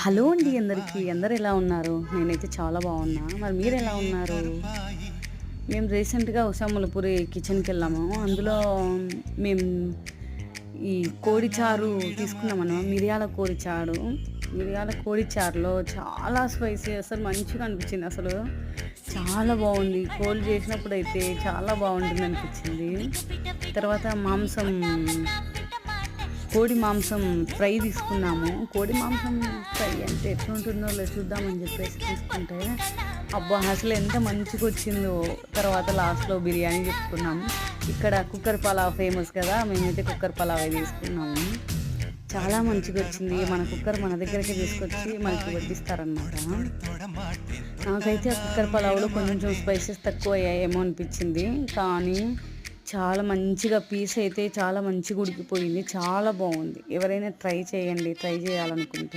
Hello అండి అందరికీ. అందరూ ఎలా ఉన్నారు? నేనైతే చాలా బాగున్నా. మరి మీరు ఎలా ఉన్నారు? మేము రీసెంట్‌గా ఉసాములపూరి కిచెన్‌కెళ్ళాము. అందులో మేము ఈ కోడి చారు తీసుకున్నామన్నమాట. మిరియాల కోడి చారులో చాలా స్పైసీ అసలు మంచిగా అనిపించింది. అసలు చాలా బాగుంది. కోళ్ళు చేసినప్పుడైతే చాలా బాగుంటుందనిపించింది. తర్వాత కోడి మాంసం ఫ్రై తీసుకున్నాము. కోడి మాంసం ఫ్రై అంటే ఎట్లుంటుందో చూద్దామని చెప్పేసి తీసుకుంటే అబ్బా అసలు ఎంత మంచిగా వచ్చిందో. తర్వాత లాస్ట్లో బిర్యానీ చెప్పుకున్నాము. ఇక్కడ కుక్కర్ పలావ్ ఫేమస్ కదా, మేమైతే కుక్కర్ పలావ్ తీసుకున్నాము. చాలా మంచిగా వచ్చింది. మన కుక్కర్ మన దగ్గరకే తీసుకొచ్చి మనకి వడ్డిస్తారనమాట. నాకైతే ఆ కుక్కర్ పలావ్లో కొంచెం స్పైసెస్ తక్కువ అయ్యాయేమో అనిపించింది. కానీ చాలా మంచిగా పీస్ అయితే చాలా మంచిగా ఉడికిపోయింది. చాలా బాగుంది. ఎవరైనా ట్రై చేయాలనుకుంటే.